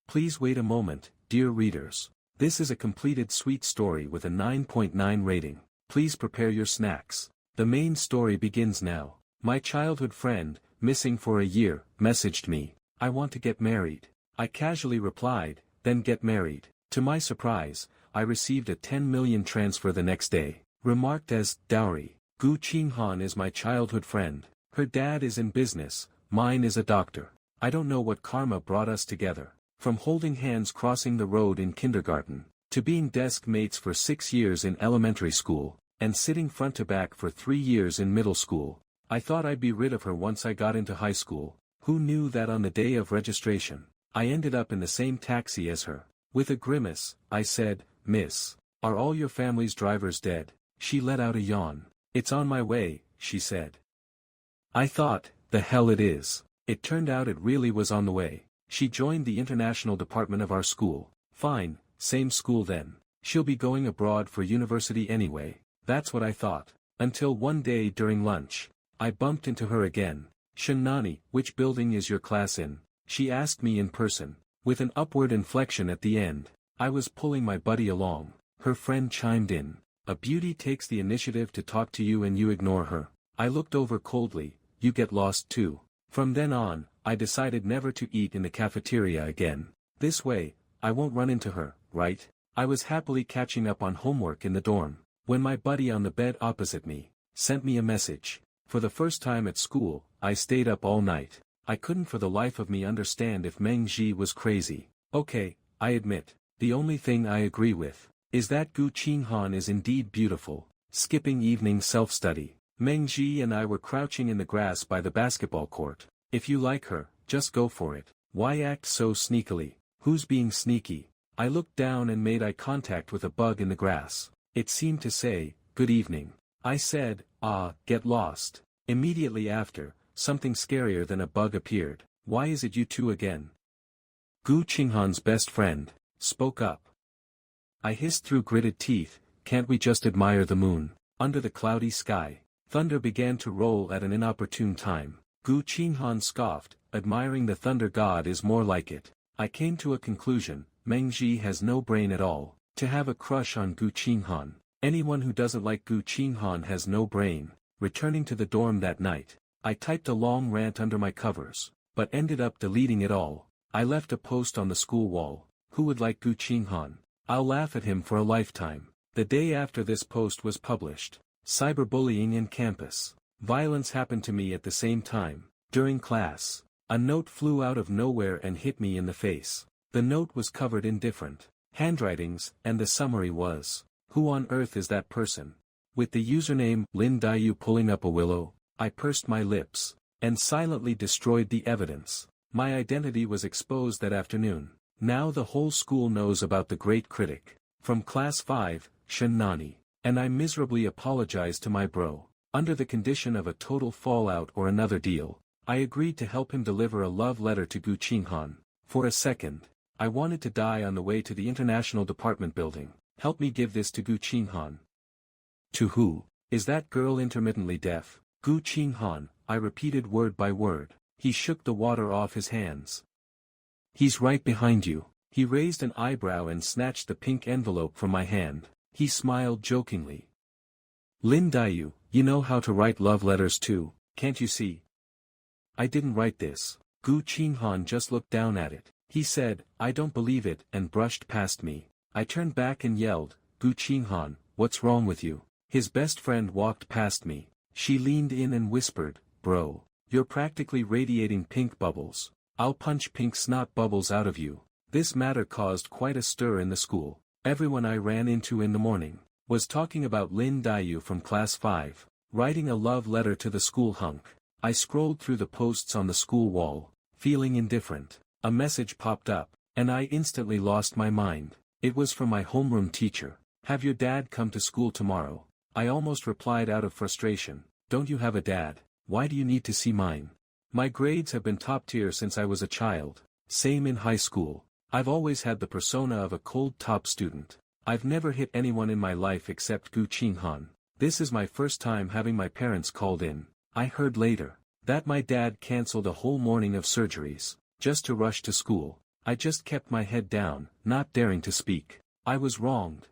Please wait a moment, dear readers. This is a completed sweet story with a 9.9 rating. Please prepare your snacks. The main story begins now. My childhood friend, missing for a year, messaged me. I want to get married. I casually replied, then get married. To my surprise, I received a 10 million transfer the next day, remarked as dowry. Gu Qinghan is my childhood friend. Her dad is in business, mine is a doctor. I don't know what karma brought us together. From holding hands crossing the road in kindergarten, to being desk mates for 6 years in elementary school, and sitting front to back for 3 years in middle school. I thought I'd be rid of her once I got into high school. Who knew that on the day of registration, I ended up in the same taxi as her? With a grimace, I said, "Miss, are all your family's drivers dead?" She let out a yawn. "It's on my way," she said. I thought, the hell it is. It turned out it really was on the way. She joined the international department of our school. Fine, same school then. She'll be going abroad for university anyway. That's what I thought. Until one day during lunch, I bumped into her again. "Shinani, which building is your class in?" She asked me in person, with an upward inflection at the end. I was pulling my buddy along. Her friend chimed in. "A beauty takes the initiative to talk to you and you ignore her." I looked over coldly. "You get lost too." From then on, I decided never to eat in the cafeteria again. This way, I won't run into her, right? I was happily catching up on homework in the dorm, when my buddy on the bed opposite me sent me a message. For the first time at school, I stayed up all night. I couldn't for the life of me understand if Meng Ji was crazy. Okay, I admit, the only thing I agree with is that Gu Qinghan is indeed beautiful. Skipping evening self-study, Meng Ji and I were crouching in the grass by the basketball court. If you like her, just go for it. Why act so sneakily? Who's being sneaky? I looked down and made eye contact with a bug in the grass. It seemed to say, "Good evening." I said, "Get lost." Immediately after, something scarier than a bug appeared. "Why is it you two again?" Gu Qinghan's best friend spoke up. I hissed through gritted teeth, "Can't we just admire the moon?" Under the cloudy sky, thunder began to roll at an inopportune time. Gu Qinghan scoffed, "Admiring the thunder god is more like it." I came to a conclusion. Meng Ji has no brain at all. To have a crush on Gu Qinghan. Anyone who doesn't like Gu Qinghan has no brain. Returning to the dorm that night, I typed a long rant under my covers, but ended up deleting it all. I left a post on the school wall. "Who would like Gu Qinghan? I'll laugh at him for a lifetime." The day after this post was published, cyberbullying in campus. Violence happened to me at the same time. During class, a note flew out of nowhere and hit me in the face. The note was covered in different handwritings, and the summary was, "Who on earth is that person?" With the username Lin Dayu pulling up a willow, I pursed my lips, and silently destroyed the evidence. My identity was exposed that afternoon. Now the whole school knows about the great critic. From class 5, Shinani. And I miserably apologized to my bro. Under the condition of a total fallout or another deal, I agreed to help him deliver a love letter to Gu Qinghan. For a second, I wanted to die on the way to the International Department building. "Help me give this to Gu Qinghan." "To who? Is that girl intermittently deaf?" "Gu Qinghan," I repeated word by word. He shook the water off his hands. "He's right behind you." He raised an eyebrow and snatched the pink envelope from my hand. He smiled jokingly. "Lin Dayu, you know how to write love letters too, can't you see?" "I didn't write this." Gu Qinghan just looked down at it. He said, "I don't believe it," and brushed past me. I turned back and yelled, "Gu Qinghan, what's wrong with you?" His best friend walked past me. She leaned in and whispered, "Bro, you're practically radiating pink bubbles. I'll punch pink snot bubbles out of you." This matter caused quite a stir in the school. Everyone I ran into in the morning was talking about Lin Dayu from class 5, writing a love letter to the school hunk. I scrolled through the posts on the school wall, feeling indifferent. A message popped up, and I instantly lost my mind. It was from my homeroom teacher. "Have your dad come to school tomorrow?" I almost replied out of frustration, "Don't you have a dad? Why do you need to see mine?" My grades have been top tier since I was a child. Same in high school. I've always had the persona of a cold top student. I've never hit anyone in my life except Gu Qinghan. This is my first time having my parents called in. I heard later that my dad cancelled a whole morning of surgeries just to rush to school. I just kept my head down, not daring to speak. I was wronged.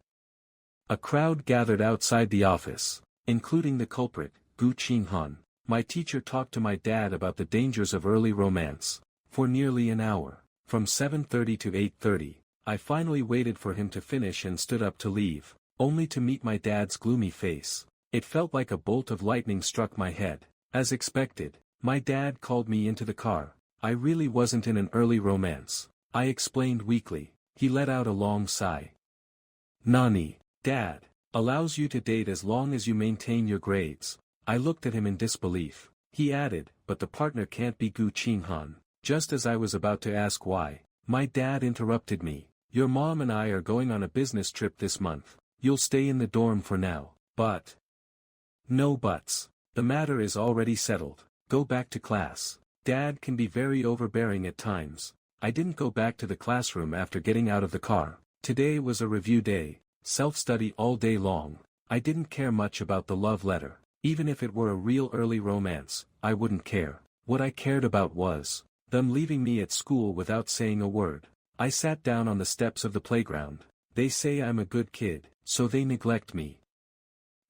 A crowd gathered outside the office, including the culprit, Gu Qinghan. My teacher talked to my dad about the dangers of early romance. For nearly an hour, from 7:30 to 8:30, I finally waited for him to finish and stood up to leave, only to meet my dad's gloomy face. It felt like a bolt of lightning struck my head. As expected, my dad called me into the car. I really wasn't in an early romance, I explained weakly. He let out a long sigh. Nani, Dad, allows you to date as long as you maintain your grades. I looked at him in disbelief. He added, but the partner can't be Gu Qinghan. Just as I was about to ask why, my dad interrupted me. Your mom and I are going on a business trip this month. You'll stay in the dorm for now, but... No buts. The matter is already settled. Go back to class. Dad can be very overbearing at times. I didn't go back to the classroom after getting out of the car. Today was a review day, self-study all day long. I didn't care much about the love letter. Even if it were a real early romance, I wouldn't care. What I cared about was them leaving me at school without saying a word. I sat down on the steps of the playground. They say I'm a good kid, so they neglect me.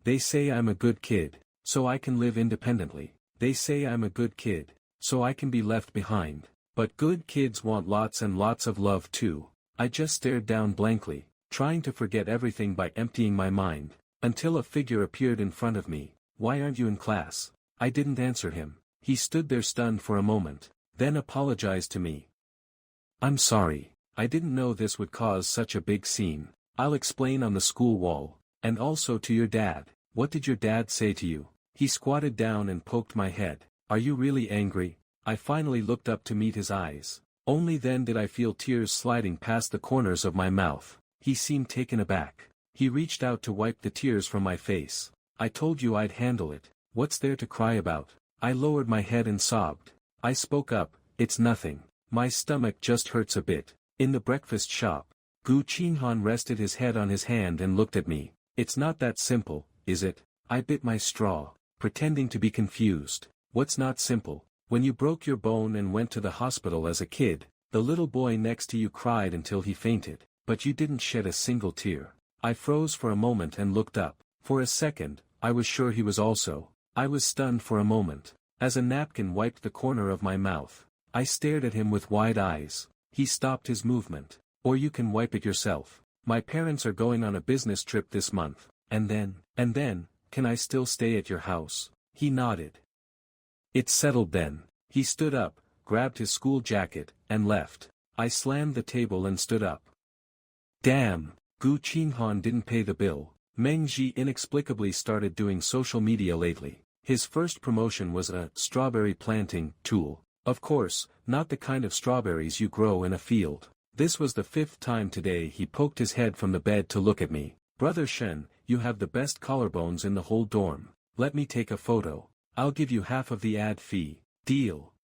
They say I'm a good kid, so I can live independently. They say I'm a good kid, so I can be left behind. But good kids want lots and lots of love too. I just stared down blankly, trying to forget everything by emptying my mind, until a figure appeared in front of me. Why aren't you in class? I didn't answer him. He stood there stunned for a moment, then apologized to me. I'm sorry, I didn't know this would cause such a big scene. I'll explain on the school wall, and also to your dad. What did your dad say to you? He squatted down and poked my head. Are you really angry? I finally looked up to meet his eyes. Only then did I feel tears sliding past the corners of my mouth. He seemed taken aback. He reached out to wipe the tears from my face. I told you I'd handle it. What's there to cry about? I lowered my head and sobbed. I spoke up, it's nothing. My stomach just hurts a bit. In the breakfast shop, Gu Qinghan rested his head on his hand and looked at me. It's not that simple, is it? I bit my straw, pretending to be confused. What's not simple? When you broke your bone and went to the hospital as a kid, the little boy next to you cried until he fainted, but you didn't shed a single tear. I froze for a moment and looked up. For a second, I was sure he was also. I was stunned for a moment. As a napkin wiped the corner of my mouth, I stared at him with wide eyes. He stopped his movement. Or you can wipe it yourself. My parents are going on a business trip this month. And then, can I still stay at your house? He nodded. It's settled then. He stood up, grabbed his school jacket, and left. I slammed the table and stood up. Damn, Gu Qinghan didn't pay the bill. Meng Ji inexplicably started doing social media lately. His first promotion was a strawberry planting tool. Of course, not the kind of strawberries you grow in a field. This was the 5th time today he poked his head from the bed to look at me. Brother Shen, you have the best collarbones in the whole dorm. Let me take a photo. I'll give you half of the ad fee. Deal.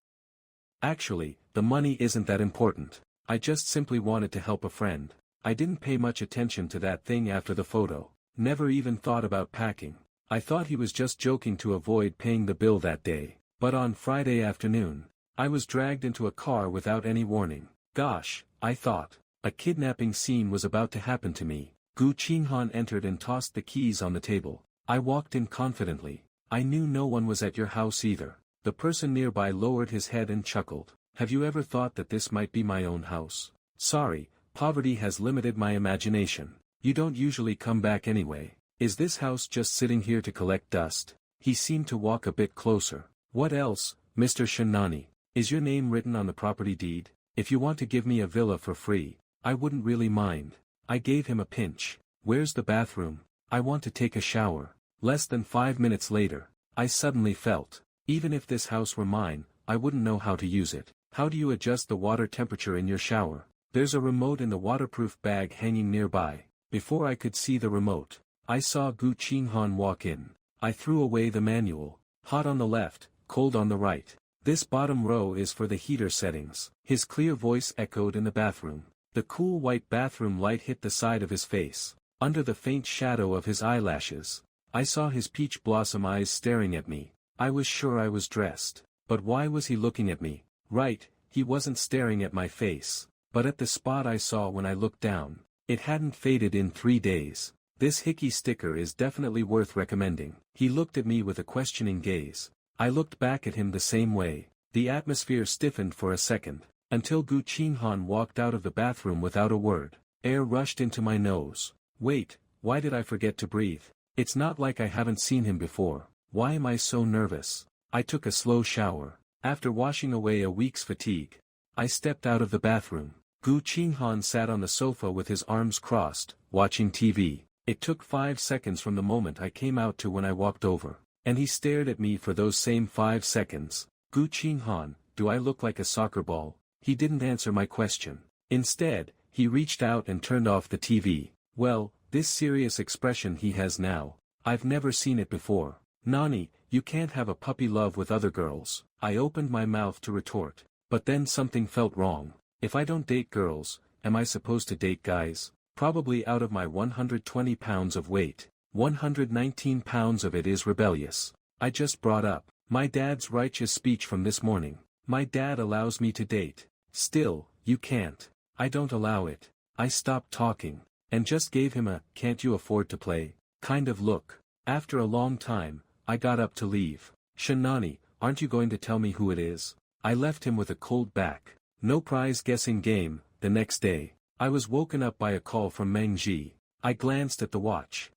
Actually, the money isn't that important. I just simply wanted to help a friend. I didn't pay much attention to that thing after the photo. Never even thought about packing. I thought he was just joking to avoid paying the bill that day. But on Friday afternoon, I was dragged into a car without any warning. Gosh, I thought, a kidnapping scene was about to happen to me. Gu Qinghan entered and tossed the keys on the table. I walked in confidently. I knew no one was at your house either. The person nearby lowered his head and chuckled. Have you ever thought that this might be my own house? Sorry, poverty has limited my imagination. You don't usually come back anyway. Is this house just sitting here to collect dust? He seemed to walk a bit closer. What else, Mr. Shinani? Is your name written on the property deed? If you want to give me a villa for free, I wouldn't really mind. I gave him a pinch. Where's the bathroom? I want to take a shower. Less than 5 minutes later, I suddenly felt, even if this house were mine, I wouldn't know how to use it. How do you adjust the water temperature in your shower? There's a remote in the waterproof bag hanging nearby. Before I could see the remote, I saw Gu Qinghan walk in. I threw away the manual. Hot on the left, cold on the right. This bottom row is for the heater settings. His clear voice echoed in the bathroom. The cool white bathroom light hit the side of his face. Under the faint shadow of his eyelashes, I saw his peach blossom eyes staring at me. I was sure I was dressed. But why was he looking at me? Right, he wasn't staring at my face. but at the spot I saw when I looked down, it hadn't faded in 3 days. This hickey sticker is definitely worth recommending. He looked at me with a questioning gaze. I looked back at him the same way. The atmosphere stiffened for a second, until Gu Qinghan walked out of the bathroom without a word. Air rushed into my nose. Wait, why did I forget to breathe? It's not like I haven't seen him before. Why am I so nervous? I took a slow shower. After washing away a week's fatigue, I stepped out of the bathroom. Gu Qinghan sat on the sofa with his arms crossed, watching TV. It took 5 seconds from the moment I came out to when I walked over, and he stared at me for those same 5 seconds. Gu Qinghan, do I look like a soccer ball? He didn't answer my question. Instead, he reached out and turned off the TV. Well, this serious expression he has now, I've never seen it before. Nani, you can't have a puppy love with other girls. I opened my mouth to retort, but then something felt wrong. If I don't date girls, am I supposed to date guys? Probably. Out of my 120 pounds of weight, 119 pounds of it is rebellious. I just brought up my dad's righteous speech from this morning. My dad allows me to date. Still, you can't. I don't allow it. I stopped talking, and just gave him a, can't you afford to play, kind of look. After a long time, I got up to leave. Shanani, aren't you going to tell me who it is? I left him with a cold back. No prize guessing game. The next day, I was woken up by a call from Meng Ji. I glanced at the watch.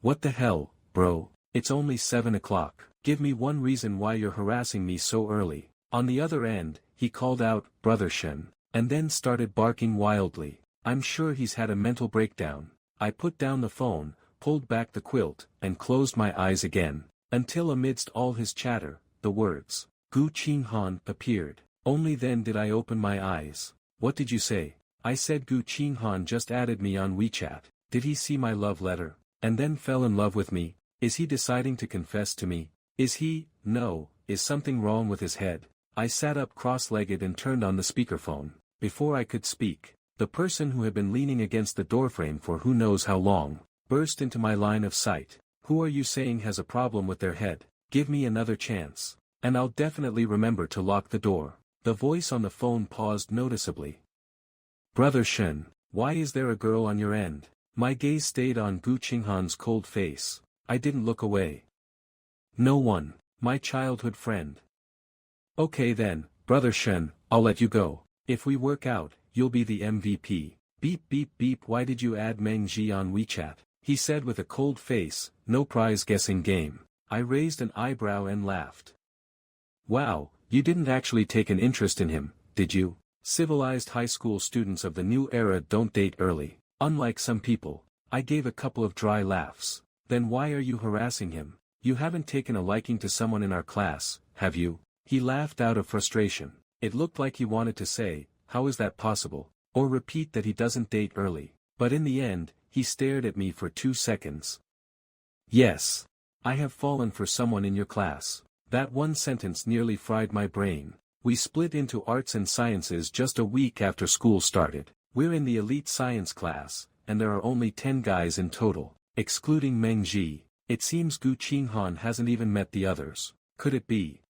What the hell, bro? It's only 7 o'clock. Give me one reason why you're harassing me so early. On the other end, he called out, Brother Shen, and then started barking wildly. I'm sure he's had a mental breakdown. I put down the phone, pulled back the quilt, and closed my eyes again, until amidst all his chatter, the words, Gu Qinghan, appeared. Only then did I open my eyes. What did you say? I said Gu Qinghan just added me on WeChat. Did he see my love letter, and then fell in love with me? Is he deciding to confess to me? Is he, no, is something wrong with his head? I sat up cross-legged and turned on the speakerphone. Before I could speak, the person who had been leaning against the doorframe for who knows how long, burst into my line of sight. Who are you saying has a problem with their head? Give me another chance, and I'll definitely remember to lock the door. The voice on the phone paused noticeably. Brother Shen, why is there a girl on your end? My gaze stayed on Gu Qinghan's cold face. I didn't look away. No one, my childhood friend. Okay then, Brother Shen, I'll let you go. If we work out, you'll be the MVP. Beep beep beep. Why did you add Meng Ji on WeChat? He said with a cold face. No prize guessing game. I raised an eyebrow and laughed. Wow, you didn't actually take an interest in him, did you? Civilized high school students of the new era don't date early, unlike some people. I gave a couple of dry laughs. Then why are you harassing him? You haven't taken a liking to someone in our class, have you? He laughed out of frustration. It looked like he wanted to say, how is that possible? Or repeat that he doesn't date early. But in the end, he stared at me for 2 seconds. Yes. I have fallen for someone in your class. That one sentence nearly fried my brain. We split into arts and sciences just a week after school started. We're in the elite science class, and there are only 10 guys in total, excluding Meng Ji. It seems Gu Qinghan hasn't even met the others. Could it be?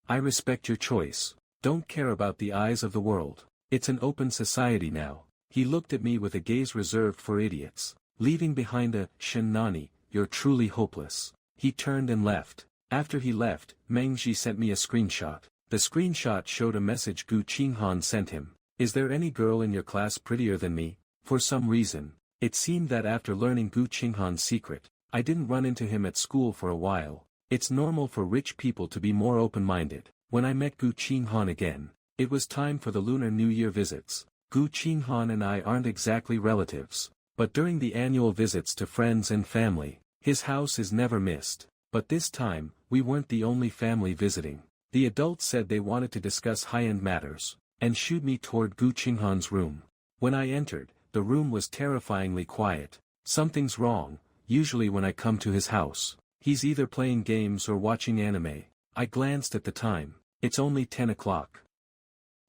I respect your choice. Don't care about the eyes of the world. It's an open society now. He looked at me with a gaze reserved for idiots. Leaving behind a, Shen Nani, you're truly hopeless. He turned and left. After he left, Meng Ji sent me a screenshot. The screenshot showed a message Gu Qinghan sent him. Is there any girl in your class prettier than me? For some reason, it seemed that after learning Gu Qinghan's secret, I didn't run into him at school for a while. It's normal for rich people to be more open-minded. When I met Gu Qinghan again, it was time for the Lunar New Year visits. Gu Qinghan and I aren't exactly relatives, but during the annual visits to friends and family, his house is never missed. But this time, we weren't the only family visiting. The adults said they wanted to discuss high-end matters, and shooed me toward Gu Qinghan's room. When I entered, the room was terrifyingly quiet. Something's wrong. Usually when I come to his house, he's either playing games or watching anime. I glanced at the time. It's only 10 o'clock.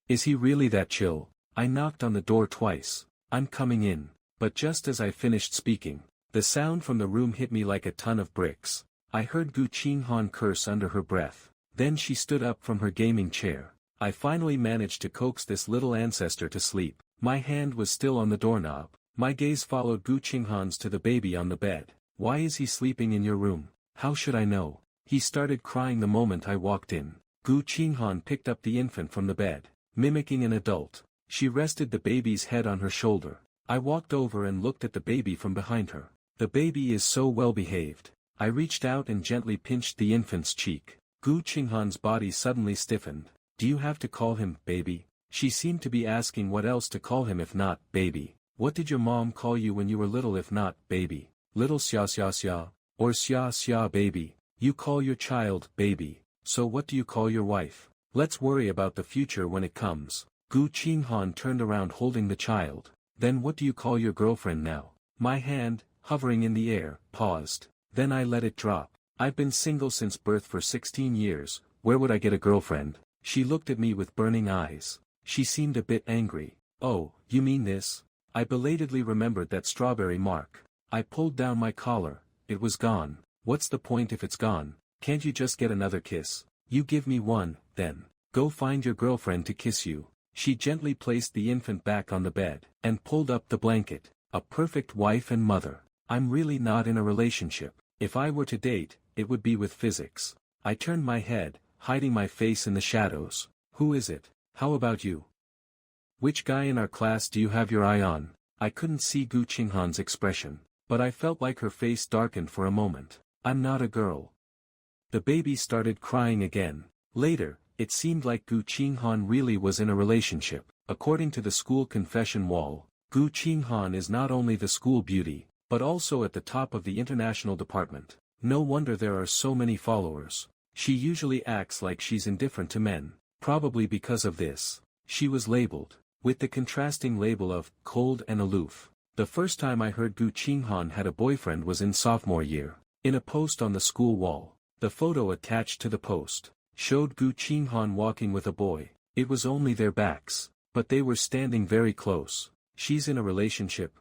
Is he really that chill? I knocked on the door twice. I'm coming in. But just as I finished speaking, the sound from the room hit me like a ton of bricks. I heard Gu Qinghan curse under her breath. Then she stood up from her gaming chair. I finally managed to coax this little ancestor to sleep. My hand was still on the doorknob. My gaze followed Gu Qinghan's to the baby on the bed. Why is he sleeping in your room? How should I know? He started crying the moment I walked in. Gu Qinghan picked up the infant from the bed. Mimicking an adult, she rested the baby's head on her shoulder. I walked over and looked at the baby from behind her. The baby is so well behaved. I reached out and gently pinched the infant's cheek. Gu Qinghan's body suddenly stiffened. Do you have to call him baby? She seemed to be asking what else to call him if not baby. What did your mom call you when you were little if not baby? Little xia xia xia, or xia xia baby. You call your child baby, so what do you call your wife? Let's worry about the future when it comes. Gu Qinghan turned around holding the child. Then what do you call your girlfriend now? My hand, hovering in the air, paused. Then I let it drop. I've been single since birth for 16 years, where would I get a girlfriend? She looked at me with burning eyes. She seemed a bit angry. Oh, you mean this? I belatedly remembered that strawberry mark. I pulled down my collar. It was gone. What's the point if it's gone? Can't you just get another kiss? You give me one, then. Go find your girlfriend to kiss you. She gently placed the infant back on the bed, and pulled up the blanket. A perfect wife and mother. I'm really not in a relationship. If I were to date, it would be with physics. I turned my head, hiding my face in the shadows. Who is it? How about you? Which guy in our class do you have your eye on? I couldn't see Gu Qinghan's expression, but I felt like her face darkened for a moment. I'm not a girl. The baby started crying again. Later, it seemed like Gu Qinghan really was in a relationship. According to the school confession wall, Gu Qinghan is not only the school beauty, but also at the top of the international department. No wonder there are so many followers. She usually acts like she's indifferent to men. Probably because of this, she was labeled with the contrasting label of cold and aloof. The first time I heard Gu Qinghan had a boyfriend was in sophomore year. In a post on the school wall, the photo attached to the post showed Gu Qinghan walking with a boy. It was only their backs, but they were standing very close. She's in a relationship?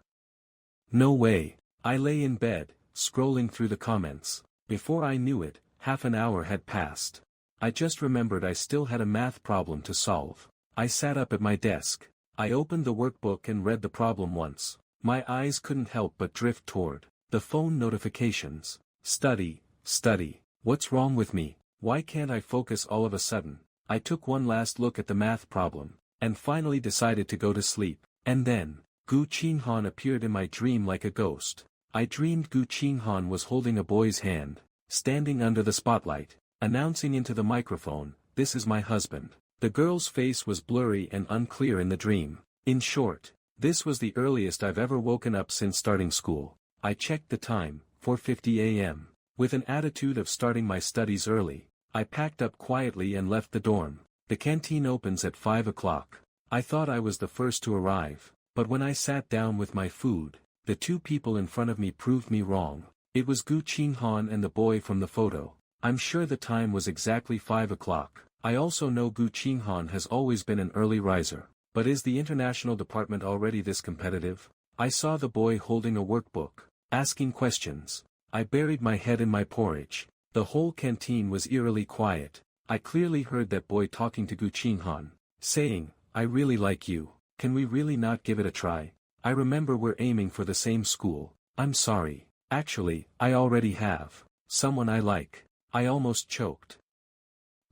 No way. I lay in bed, scrolling through the comments. Before I knew it, half an hour had passed. I just remembered I still had a math problem to solve. I sat up at my desk. I opened the workbook and read the problem once. My eyes couldn't help but drift toward the phone notifications. Study, study. What's wrong with me? Why can't I focus all of a sudden? I took one last look at the math problem, and finally decided to go to sleep. And then, Gu Qinghan appeared in my dream like a ghost. I dreamed Gu Qinghan was holding a boy's hand, standing under the spotlight, announcing into the microphone, "This is my husband." The girl's face was blurry and unclear in the dream. In short, this was the earliest I've ever woken up since starting school. I checked the time, 4:50 a.m. With an attitude of starting my studies early, I packed up quietly and left the dorm. The canteen opens at 5 o'clock. I thought I was the first to arrive, but when I sat down with my food, the two people in front of me proved me wrong. It was Gu Qinghan and the boy from the photo. I'm sure the time was exactly 5 o'clock. I also know Gu Qinghan has always been an early riser. But is the international department already this competitive? I saw the boy holding a workbook, asking questions. I buried my head in my porridge. The whole canteen was eerily quiet. I clearly heard that boy talking to Gu Qinghan, saying, "I really like you. Can we really not give it a try? I remember we're aiming for the same school." I'm sorry. Actually, I already have someone I like. I almost choked.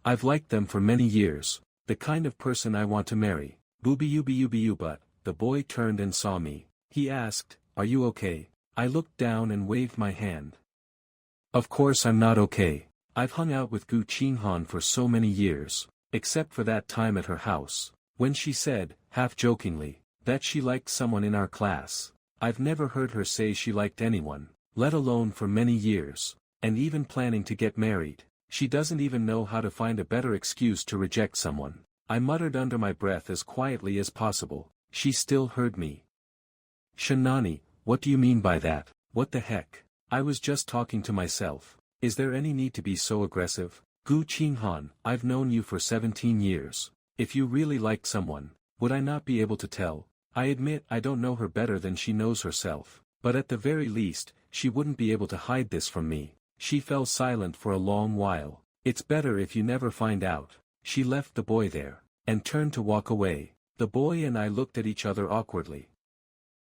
I've liked them for many years. The kind of person I want to marry. Booby-oo, but the boy turned and saw me. He asked, "Are you okay?" I looked down and waved my hand. Of course I'm not okay. I've hung out with Gu Qinghan for so many years, except for that time at her house, when she said, half-jokingly, that she liked someone in our class. I've never heard her say she liked anyone, let alone for many years, and even planning to get married. She doesn't even know how to find a better excuse to reject someone. I muttered under my breath as quietly as possible. She still heard me. "Shanani, what do you mean by that? What the heck? I was just talking to myself. Is there any need to be so aggressive? Gu Qinghan, I've known you for 17 years. If you really liked someone, would I not be able to tell? I admit I don't know her better than she knows herself, but at the very least, she wouldn't be able to hide this from me." She fell silent for a long while. "It's better if you never find out." She left the boy there. and turned to walk away. The boy and I looked at each other awkwardly.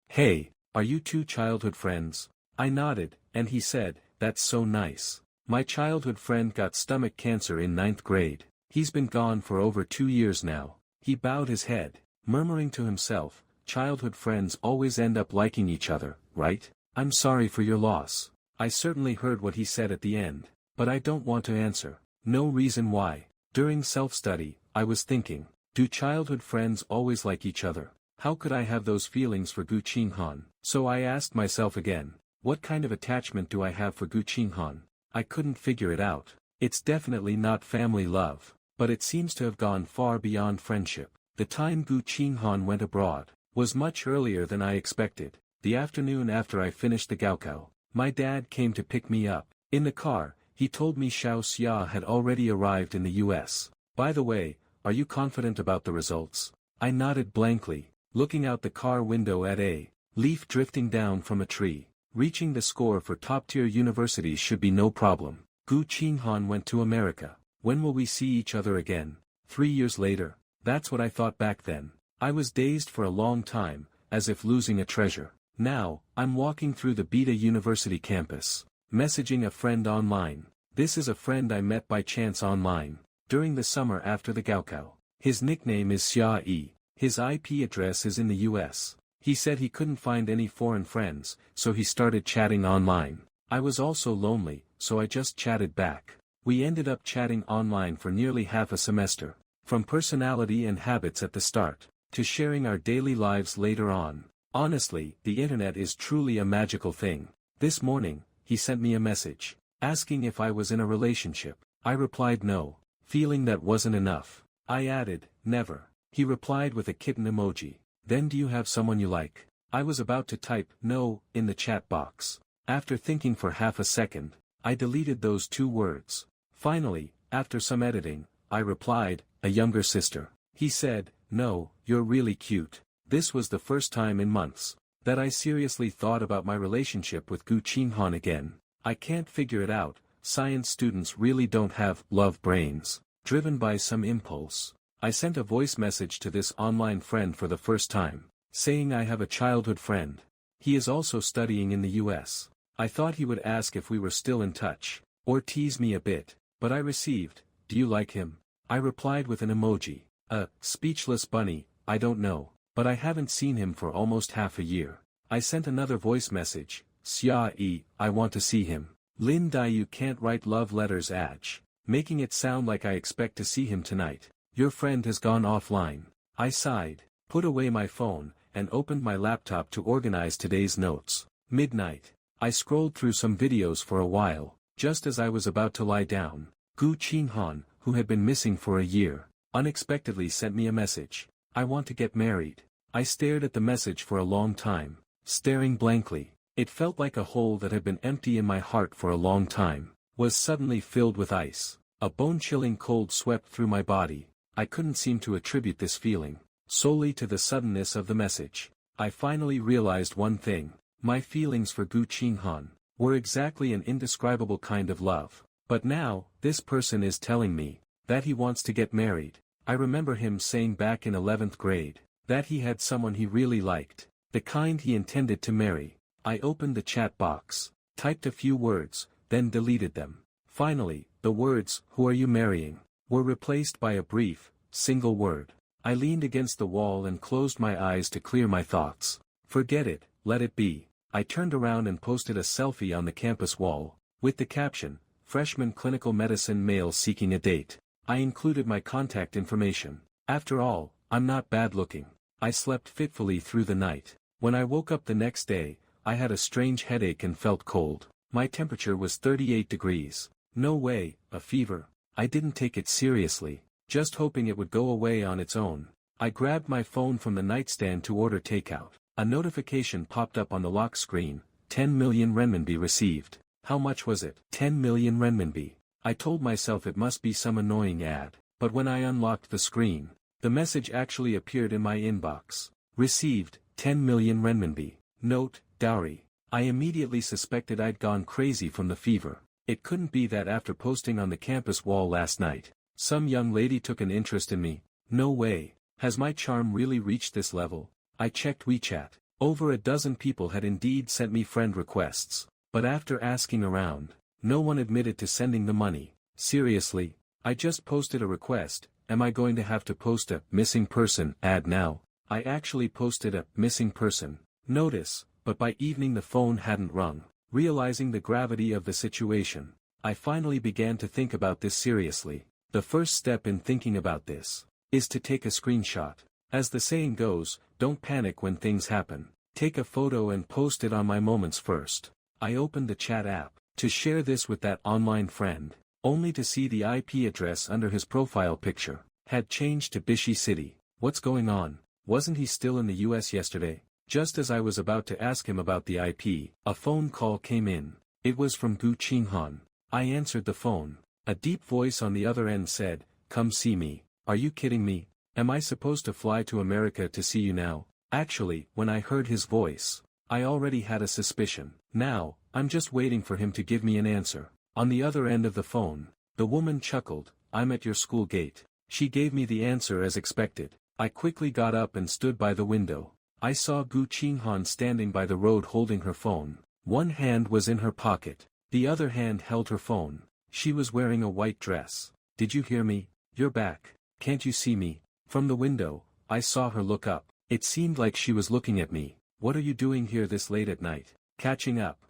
"Hey, are you two childhood friends?" I nodded, and he said, "That's so nice. My childhood friend got stomach cancer in 9th grade. He's been gone for over 2 years now." He bowed his head, murmuring to himself, "Childhood friends always end up liking each other, right? I'm sorry for your loss." I certainly heard what he said at the end, but I don't want to answer. No reason why. During self-study, I was thinking, do childhood friends always like each other? How could I have those feelings for Gu Qinghan? So I asked myself again, what kind of attachment do I have for Gu Qinghan? I couldn't figure it out. It's definitely not family love, but it seems to have gone far beyond friendship. The time Gu Qinghan went abroad was much earlier than I expected. The afternoon after I finished the Gaokao, my dad came to pick me up. In the car, he told me Xiao Xia had already arrived in the US. "By the way, are you confident about the results?" I nodded blankly, looking out the car window at a leaf drifting down from a tree. Reaching the score for top-tier universities should be no problem. Gu Qinghan went to America. When will we see each other again? 3 years later. That's what I thought back then. I was dazed for a long time, as if losing a treasure. Now, I'm walking through the Beta University campus, messaging a friend online. This is a friend I met by chance online, during the summer after the Gaokao. His nickname is Xia Yi. His IP address is in the US. He said he couldn't find any foreign friends, so he started chatting online. I was also lonely, so I just chatted back. We ended up chatting online for nearly half a semester. From personality and habits at the start, to sharing our daily lives later on. Honestly, the internet is truly a magical thing. This morning, he sent me a message, asking if I was in a relationship. I replied no, feeling that wasn't enough. I added, never. He replied with a kitten emoji. Then do you have someone you like? I was about to type no in the chat box. After thinking for half a second, I deleted those 2 words. Finally, after some editing, I replied, a younger sister. He said, no, you're really cute. This was the first time in months that I seriously thought about my relationship with Gu Qinghan again. I can't figure it out. Science students really don't have love brains. Driven by some impulse, I sent a voice message to this online friend for the first time, saying I have a childhood friend. He is also studying in the US. I thought he would ask if we were still in touch, or tease me a bit, but I received, do you like him? I replied with an emoji, a speechless bunny, I don't know, but I haven't seen him for almost half a year. I sent another voice message, Xia Yi, I want to see him. Lin Dai, you can't write love letters Aj, making it sound like I expect to see him tonight. Your friend has gone offline. I sighed, put away my phone, and opened my laptop to organize today's notes. Midnight. I scrolled through some videos for a while. Just as I was about to lie down, Gu Qinghan, who had been missing for a year, unexpectedly sent me a message. I want to get married. I stared at the message for a long time, staring blankly. It felt like a hole that had been empty in my heart for a long time, was suddenly filled with ice. A bone-chilling cold swept through my body. I couldn't seem to attribute this feeling solely to the suddenness of the message. I finally realized one thing. My feelings for Gu Qinghan were exactly an indescribable kind of love. But now, this person is telling me that he wants to get married. I remember him saying back in 11th grade that he had someone he really liked, the kind he intended to marry. I opened the chat box, typed a few words, then deleted them. Finally, the words, "Who are you marrying?" were replaced by a brief, single word. I leaned against the wall and closed my eyes to clear my thoughts. Forget it, let it be. I turned around and posted a selfie on the campus wall, with the caption, "Freshman clinical medicine male seeking a date." I included my contact information. After all, I'm not bad looking. I slept fitfully through the night. When I woke up the next day, I had a strange headache and felt cold. My temperature was 38 degrees. No way, a fever. I didn't take it seriously, just hoping it would go away on its own. I grabbed my phone from the nightstand to order takeout. A notification popped up on the lock screen, 10 million renminbi received. How much was it? 10 million renminbi. I told myself it must be some annoying ad, but when I unlocked the screen, the message actually appeared in my inbox. Received, 10 million renminbi. Note, dowry. I immediately suspected I'd gone crazy from the fever. It couldn't be that after posting on the campus wall last night, some young lady took an interest in me. No way. Has my charm really reached this level? I checked WeChat. Over a dozen people had indeed sent me friend requests. But after asking around, no one admitted to sending the money. Seriously? I just posted a request. Am I going to have to post a missing person ad now? I actually posted a missing person notice, but by evening the phone hadn't rung. Realizing the gravity of the situation, I finally began to think about this seriously. The first step in thinking about this is to take a screenshot. As the saying goes, don't panic when things happen. Take a photo and post it on my moments first. I opened the chat app to share this with that online friend, only to see the IP address under his profile picture had changed to Bishi City. What's going on? Wasn't he still in the US yesterday? Just as I was about to ask him about the IP, a phone call came in. It was from Gu Qinghan. I answered the phone. A deep voice on the other end said, "Come see me." Are you kidding me? Am I supposed to fly to America to see you now? Actually, when I heard his voice, I already had a suspicion. Now, I'm just waiting for him to give me an answer. On the other end of the phone, the woman chuckled, "I'm at your school gate." She gave me the answer as expected. I quickly got up and stood by the window. I saw Gu Qinghan standing by the road holding her phone. One hand was in her pocket. The other hand held her phone. She was wearing a white dress. "Did you hear me? You're back. Can't you see me?" From the window, I saw her look up. It seemed like she was looking at me. "What are you doing here this late at night?" "Catching up."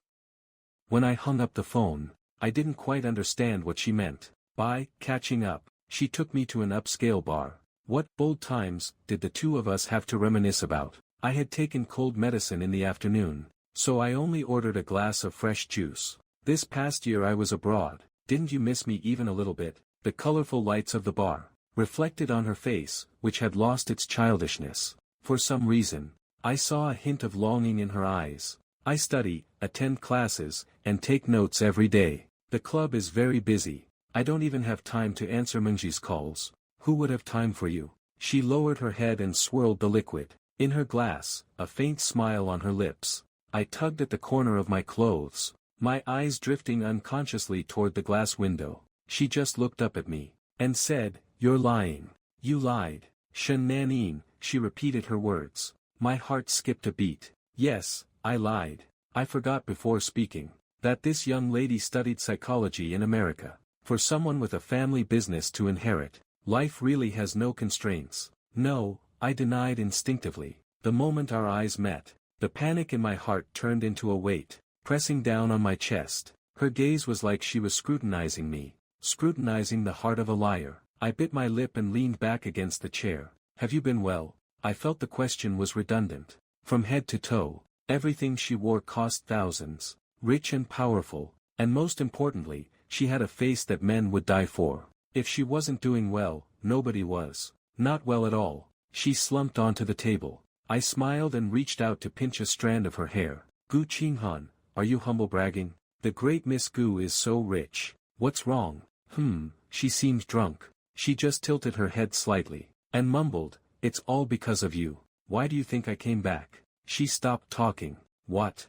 When I hung up the phone, I didn't quite understand what she meant. By catching up, she took me to an upscale bar. What old times did the two of us have to reminisce about? I had taken cold medicine in the afternoon, so I only ordered a glass of fresh juice. "This past year I was abroad. Didn't you miss me even a little bit?" The colorful lights of the bar reflected on her face, which had lost its childishness. For some reason, I saw a hint of longing in her eyes. "I study, attend classes, and take notes every day. The club is very busy. I don't even have time to answer Munji's calls." "Who would have time for you?" She lowered her head and swirled the liquid in her glass, a faint smile on her lips. I tugged at the corner of my clothes, my eyes drifting unconsciously toward the glass window. She just looked up at me and said, "You're lying. You lied." "Shen Nanin," she repeated her words. My heart skipped a beat. Yes, I lied. I forgot before speaking that this young lady studied psychology in America. For someone with a family business to inherit, life really has no constraints. "No," I denied instinctively. The moment our eyes met, the panic in my heart turned into a weight, pressing down on my chest. Her gaze was like she was scrutinizing me, scrutinizing the heart of a liar. I bit my lip and leaned back against the chair. "Have you been well?" I felt the question was redundant. From head to toe, everything she wore cost thousands, rich and powerful, and most importantly, she had a face that men would die for. If she wasn't doing well, nobody was. Not well at all. She slumped onto the table. I smiled and reached out to pinch a strand of her hair. "Gu Qinghan, are you humble bragging? The great Miss Gu is so rich. What's wrong?" She seemed drunk. She just tilted her head slightly, and mumbled, "It's all because of you. Why do you think I came back?" She stopped talking. "What?"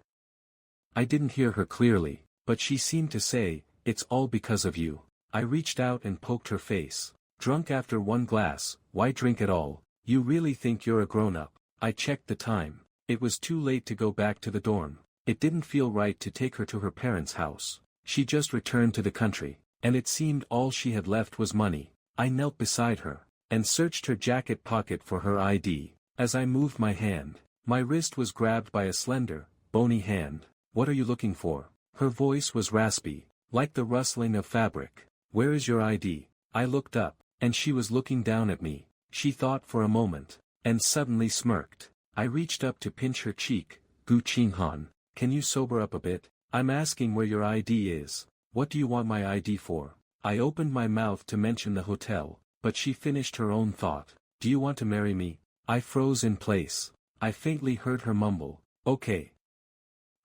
I didn't hear her clearly, but she seemed to say, "It's all because of you." I reached out and poked her face. "Drunk after one glass, why drink at all? You really think you're a grown-up?" I checked the time. It was too late to go back to the dorm. It didn't feel right to take her to her parents' house. She just returned to the country, and it seemed all she had left was money. I knelt beside her, and searched her jacket pocket for her ID. As I moved my hand, my wrist was grabbed by a slender, bony hand. "What are you looking for?" Her voice was raspy, like the rustling of fabric. "Where is your ID?" I looked up, and she was looking down at me. She thought for a moment, and suddenly smirked. I reached up to pinch her cheek. "Gu Qinghan, can you sober up a bit? I'm asking where your ID is." "What do you want my ID for?" I opened my mouth to mention the hotel, but she finished her own thought. "Do you want to marry me?" I froze in place. I faintly heard her mumble, "Okay."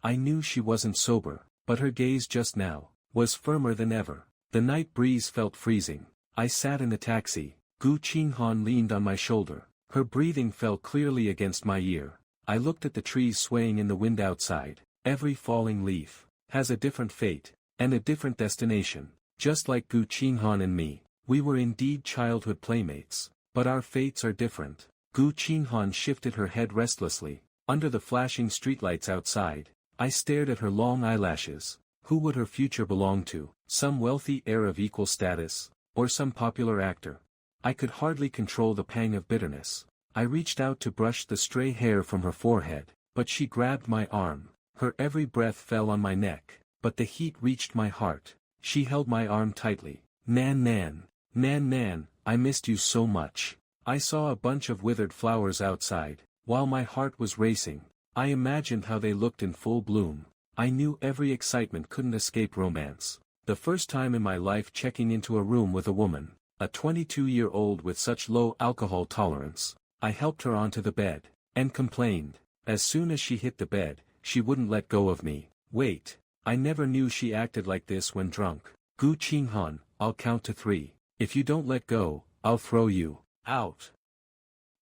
I knew she wasn't sober, but her gaze just now was firmer than ever. The night breeze felt freezing. I sat in the taxi. Gu Qinghan leaned on my shoulder. Her breathing fell clearly against my ear. I looked at the trees swaying in the wind outside. Every falling leaf has a different fate, and a different destination. Just like Gu Qinghan and me, we were indeed childhood playmates. But our fates are different. Gu Qinghan shifted her head restlessly. Under the flashing streetlights outside, I stared at her long eyelashes. Who would her future belong to? Some wealthy heir of equal status, or some popular actor? I could hardly control the pang of bitterness. I reached out to brush the stray hair from her forehead, but she grabbed my arm. Her every breath fell on my neck, but the heat reached my heart. She held my arm tightly. Nan Nan, Nan Nan, I missed you so much. I saw a bunch of withered flowers outside. While my heart was racing, I imagined how they looked in full bloom. I knew every excitement couldn't escape romance. The first time in my life checking into a room with a woman, a 22-year-old with such low alcohol tolerance. I helped her onto the bed, and complained. As soon as she hit the bed, she wouldn't let go of me. Wait, I never knew she acted like this when drunk. Gu Qinghan, I'll count to 3. If you don't let go, I'll throw you out.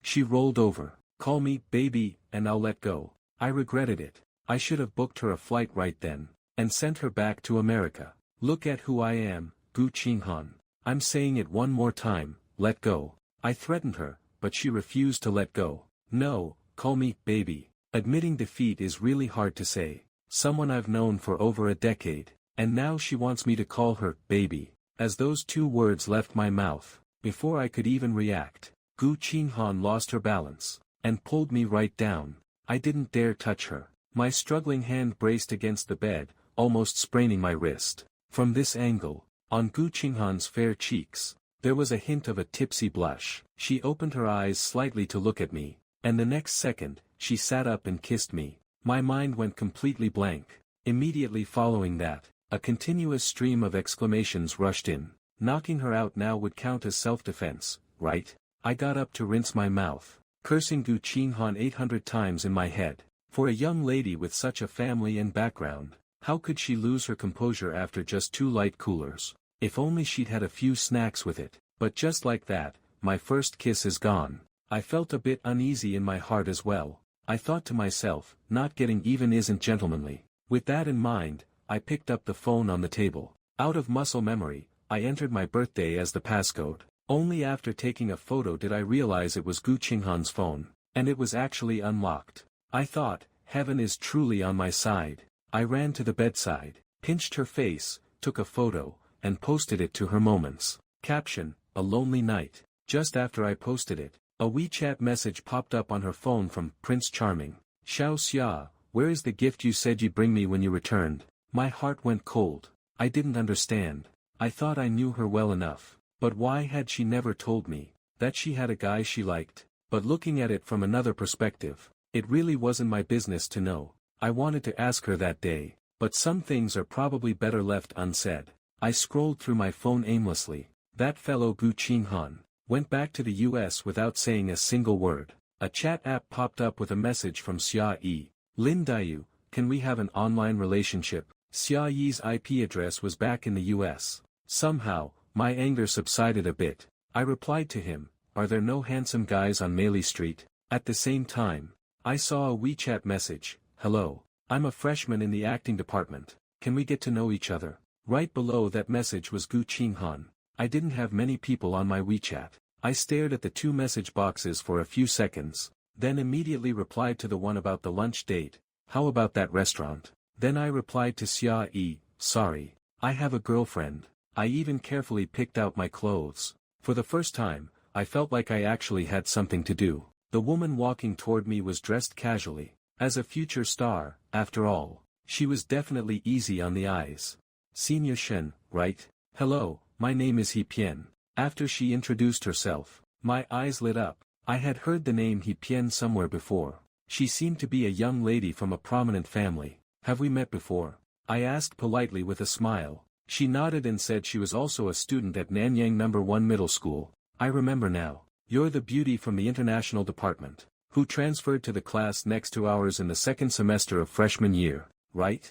She rolled over. Call me baby, and I'll let go. I regretted it. I should have booked her a flight right then, and sent her back to America. Look at who I am, Gu Qinghan. I'm saying it one more time, let go. I threatened her, but she refused to let go. No, call me baby. Admitting defeat is really hard to say. Someone I've known for over a decade, and now she wants me to call her baby. As those 2 words left my mouth, before I could even react, Gu Qinghan lost her balance, and pulled me right down. I didn't dare touch her. My struggling hand braced against the bed, almost spraining my wrist. From this angle, on Gu Qinghan's fair cheeks, there was a hint of a tipsy blush. She opened her eyes slightly to look at me, and the next second, she sat up and kissed me. My mind went completely blank. Immediately following that, a continuous stream of exclamations rushed in. Knocking her out now would count as self-defense, right? I got up to rinse my mouth, cursing Gu Qinghan 800 times in my head. For a young lady with such a family and background, how could she lose her composure after just 2 light coolers? If only she'd had a few snacks with it. But just like that, my first kiss is gone. I felt a bit uneasy in my heart as well. I thought to myself, not getting even isn't gentlemanly. With that in mind, I picked up the phone on the table. Out of muscle memory, I entered my birthday as the passcode. Only after taking a photo did I realize it was Gu Qinghan's phone, and it was actually unlocked. I thought, heaven is truly on my side. I ran to the bedside, pinched her face, took a photo, and posted it to her moments. Caption, a lonely night. Just after I posted it, a WeChat message popped up on her phone from Prince Charming. Xiao Xia, where is the gift you said you'd bring me when you returned? My heart went cold. I didn't understand. I thought I knew her well enough. But why had she never told me that she had a guy she liked? But looking at it from another perspective, it really wasn't my business to know. I wanted to ask her that day, but some things are probably better left unsaid. I scrolled through my phone aimlessly. That fellow Gu Qinghan went back to the US without saying a single word. A chat app popped up with a message from Xia Yi. Lin Daiyu, can we have an online relationship? Xia Yi's IP address was back in the US. Somehow, my anger subsided a bit. I replied to him, are there no handsome guys on Meili Street? At the same time, I saw a WeChat message, hello, I'm a freshman in the acting department, can we get to know each other? Right below that message was Gu Qinghan. I didn't have many people on my WeChat. I stared at the 2 message boxes for a few seconds, then immediately replied to the one about the lunch date, how about that restaurant? Then I replied to Xia Yi, sorry, I have a girlfriend. I even carefully picked out my clothes. For the first time, I felt like I actually had something to do. The woman walking toward me was dressed casually. As a future star, after all, she was definitely easy on the eyes. Senior Shen, right? Hello, my name is He Pian. After she introduced herself, my eyes lit up. I had heard the name He Pian somewhere before. She seemed to be a young lady from a prominent family. Have we met before? I asked politely with a smile. She nodded and said she was also a student at Nanyang No. 1 Middle School. I remember now. You're the beauty from the international department, who transferred to the class next to ours in the 2nd semester of freshman year, right?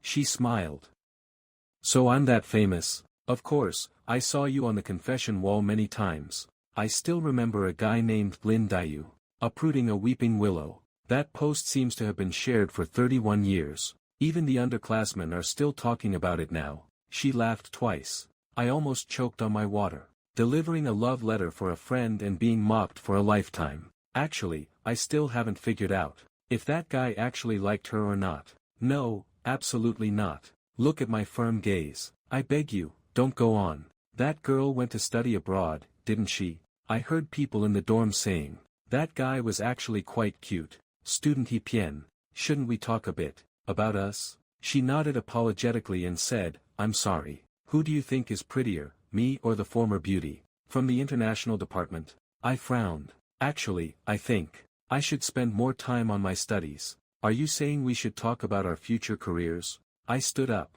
She smiled. So I'm that famous? Of course, I saw you on the confession wall many times. I still remember a guy named Lin Daiyu, uprooting a weeping willow. That post seems to have been shared for 31 years. Even the underclassmen are still talking about it now. She laughed twice. I almost choked on my water. Delivering a love letter for a friend and being mocked for a lifetime. Actually, I still haven't figured out if that guy actually liked her or not. No, absolutely not. Look at my firm gaze. I beg you, don't go on. That girl went to study abroad, didn't she? I heard people in the dorm saying, that guy was actually quite cute. Student He Pien, shouldn't we talk a bit about us? She nodded apologetically and said, I'm sorry. Who do you think is prettier, me or the former beauty from the international department? I frowned. Actually, I think I should spend more time on my studies. Are you saying we should talk about our future careers? I stood up.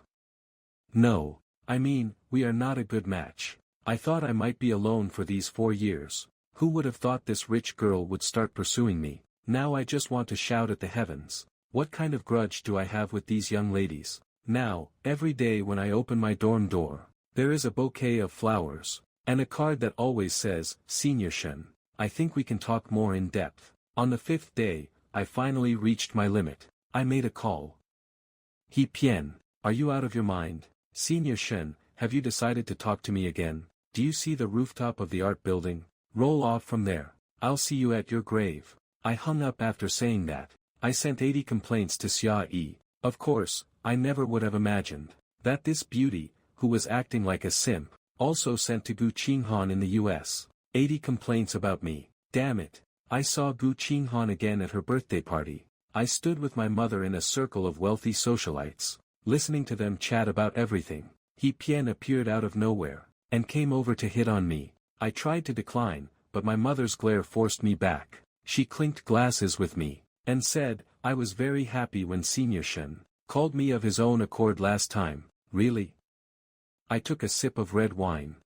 No. I mean, we are not a good match. I thought I might be alone for these 4 years. Who would have thought this rich girl would start pursuing me? Now I just want to shout at the heavens. What kind of grudge do I have with these young ladies? Now, every day when I open my dorm door, there is a bouquet of flowers, and a card that always says, Senior Shen. I think we can talk more in depth. On the 5th day, I finally reached my limit. I made a call. He Pien, are you out of your mind? Senior Shen, have you decided to talk to me again? Do you see the rooftop of the art building? Roll off from there. I'll see you at your grave. I hung up after saying that. I sent 80 complaints to Xia Yi. Of course, I never would have imagined that this beauty, who was acting like a simp, also sent to Gu Qinghan in the US. 80 complaints about me. Damn it. I saw Gu Qinghan again at her birthday party. I stood with my mother in a circle of wealthy socialites, listening to them chat about everything. He Pien appeared out of nowhere, and came over to hit on me. I tried to decline, but my mother's glare forced me back. She clinked glasses with me, and said, I was very happy when Senior Shen called me of his own accord last time. Really? I took a sip of red wine.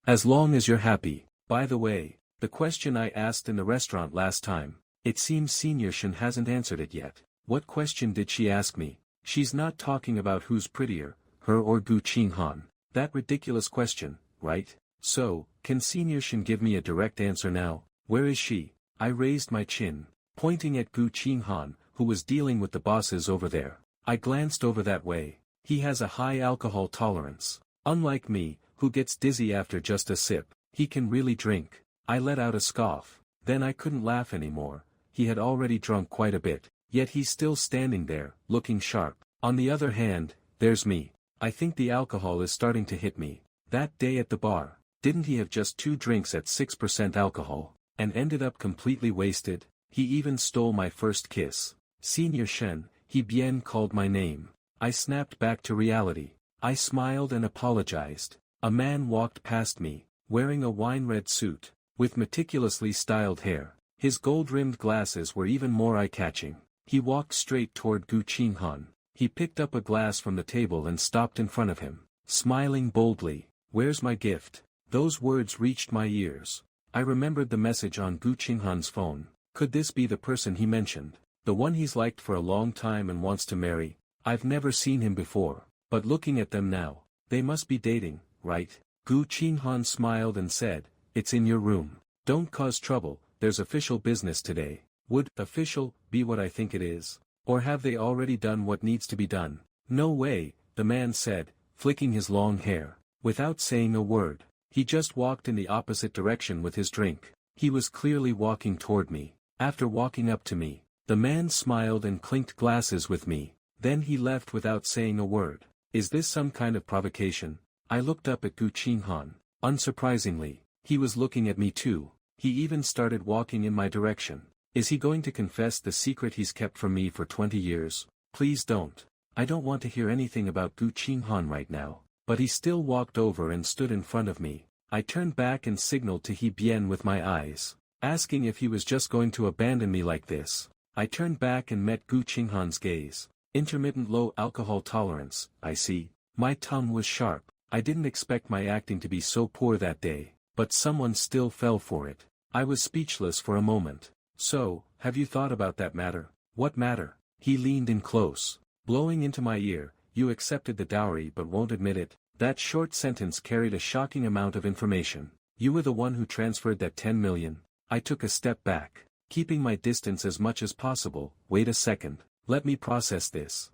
As long as you're happy. By the way, the question I asked in the restaurant last time, it seems Senior Shen hasn't answered it yet. What question did she ask me? She's not talking about who's prettier, her or Gu Qinghan. That ridiculous question, right? So, can Senior Shen give me a direct answer now? Where is she? I raised my chin, pointing at Gu Qinghan, who was dealing with the bosses over there. I glanced over that way. He has a high alcohol tolerance. Unlike me, who gets dizzy after just a sip, he can really drink. I let out a scoff. Then I couldn't laugh anymore. He had already drunk quite a bit, yet he's still standing there, looking sharp. On the other hand, there's me. I think the alcohol is starting to hit me. That day at the bar, didn't he have just 2 drinks at 6% alcohol, and ended up completely wasted? He even stole my first kiss. Senior Shen, He Bien called my name. I snapped back to reality. I smiled and apologized. A man walked past me, wearing a wine-red suit, with meticulously styled hair. His gold-rimmed glasses were even more eye-catching. He walked straight toward Gu Qinghan. He picked up a glass from the table and stopped in front of him, smiling boldly. Where's my gift? Those words reached my ears. I remembered the message on Gu Qinghan's phone. Could this be the person he mentioned? The one he's liked for a long time and wants to marry? I've never seen him before, but looking at them now, they must be dating, right? Gu Qinghan smiled and said, it's in your room. Don't cause trouble, there's official business today. Would official be what I think it is? Or have they already done what needs to be done? No way, the man said, flicking his long hair. Without saying a word, he just walked in the opposite direction with his drink. He was clearly walking toward me. After walking up to me, the man smiled and clinked glasses with me. Then he left without saying a word. Is this some kind of provocation? I looked up at Gu Qinghan. Unsurprisingly, he was looking at me too. He even started walking in my direction. Is he going to confess the secret he's kept from me for 20 years? Please don't. I don't want to hear anything about Gu Qinghan right now. But he still walked over and stood in front of me. I turned back and signaled to He Bien with my eyes, asking if he was just going to abandon me like this. I turned back and met Gu Qinghan's gaze. Intermittent low alcohol tolerance, I see. My tongue was sharp. I didn't expect my acting to be so poor that day, but someone still fell for it. I was speechless for a moment. So, have you thought about that matter? What matter? He leaned in close, blowing into my ear. You accepted the dowry but won't admit it. That short sentence carried a shocking amount of information. You were the one who transferred that 10 million. I took a step back, keeping my distance as much as possible. Wait a second, let me process this.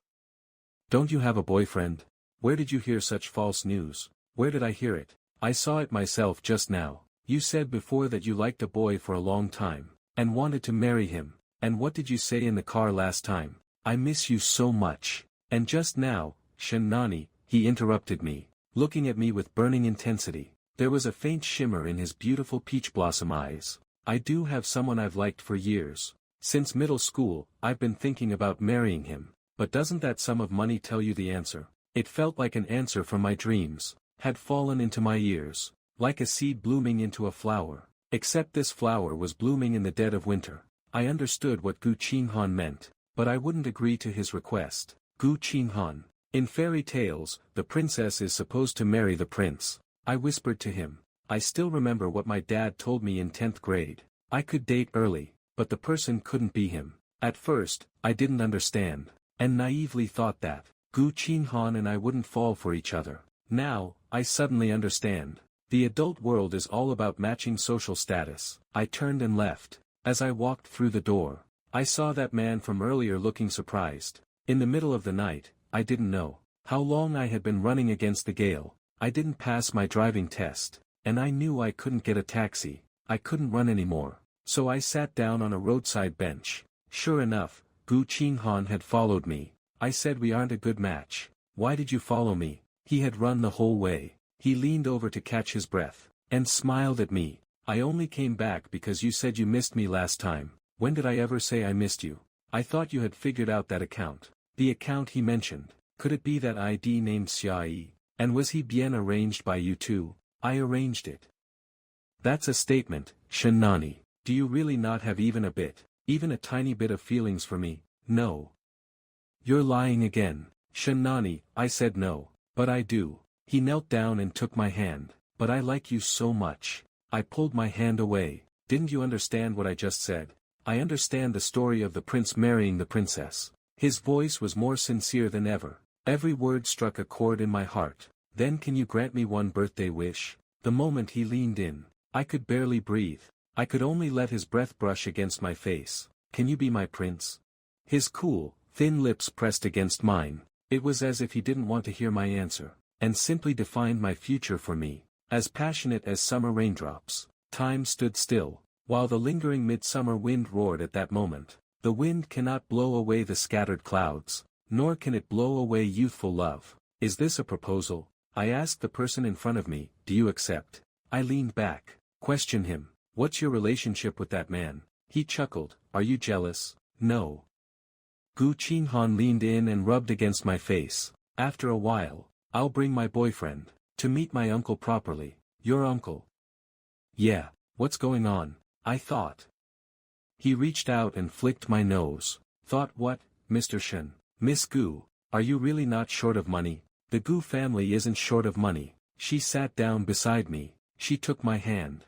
Don't you have a boyfriend? Where did you hear such false news? Where did I hear it? I saw it myself just now. You said before that you liked a boy for a long time, and wanted to marry him, and what did you say in the car last time? I miss you so much. And just now, Shinani, he interrupted me, looking at me with burning intensity. There was a faint shimmer in his beautiful peach blossom eyes. I do have someone I've liked for years. Since middle school, I've been thinking about marrying him, but doesn't that sum of money tell you the answer? It felt like an answer from my dreams, had fallen into my ears, like a seed blooming into a flower, except this flower was blooming in the dead of winter. I understood what Gu Qinghan meant, but I wouldn't agree to his request. Gu Qinghan. In fairy tales, the princess is supposed to marry the prince. I whispered to him. I still remember what my dad told me in 10th grade. I could date early, but the person couldn't be him. At first, I didn't understand, and naively thought that Gu Qinghan and I wouldn't fall for each other. Now, I suddenly understand. The adult world is all about matching social status. I turned and left. As I walked through the door, I saw that man from earlier looking surprised. In the middle of the night, I didn't know how long I had been running against the gale. I didn't pass my driving test, and I knew I couldn't get a taxi. I couldn't run anymore. So I sat down on a roadside bench. Sure enough, Gu Qinghan had followed me. I said, we aren't a good match. Why did you follow me? He had run the whole way. He leaned over to catch his breath, and smiled at me. I only came back because you said you missed me last time. When did I ever say I missed you? I thought you had figured out that account. The account he mentioned. Could it be that ID named Xiaoyi? And was he bien arranged by you too? I arranged it. That's a statement, Shinani. Do you really not have even a tiny bit of feelings for me? No. You're lying again. Shinani, I said no. But I do. He knelt down and took my hand. But I like you so much. I pulled my hand away. Didn't you understand what I just said? I understand the story of the prince marrying the princess. His voice was more sincere than ever. Every word struck a chord in my heart. Then can you grant me one birthday wish? The moment he leaned in, I could barely breathe. I could only let his breath brush against my face. Can you be my prince? His cool, thin lips pressed against mine. It was as if he didn't want to hear my answer, and simply defined my future for me. As passionate as summer raindrops. Time stood still, while the lingering midsummer wind roared at that moment. The wind cannot blow away the scattered clouds, nor can it blow away youthful love. Is this a proposal? I asked the person in front of me, do you accept? I leaned back. Question him, what's your relationship with that man? He chuckled, are you jealous? No. Gu Qinghan leaned in and rubbed against my face. After a while, I'll bring my boyfriend. To meet my uncle properly. Your uncle? Yeah, what's going on? I thought. He reached out and flicked my nose. Thought what, Mr. Shen? Miss Gu, are you really not short of money? The Gu family isn't short of money. She sat down beside me. She took my hand.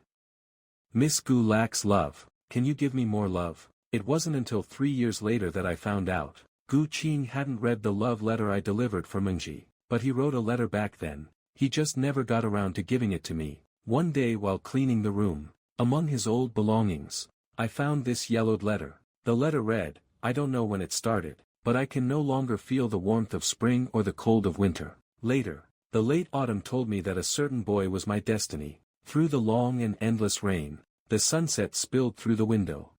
Miss Gu lacks love. Can you give me more love? It wasn't until 3 years later that I found out. Gu Qing hadn't read the love letter I delivered for Mengji, but he wrote a letter back then. He just never got around to giving it to me. One day while cleaning the room, among his old belongings, I found this yellowed letter. The letter read, I don't know when it started, but I can no longer feel the warmth of spring or the cold of winter. Later, the late autumn told me that a certain boy was my destiny. Through the long and endless rain, the sunset spilled through the window.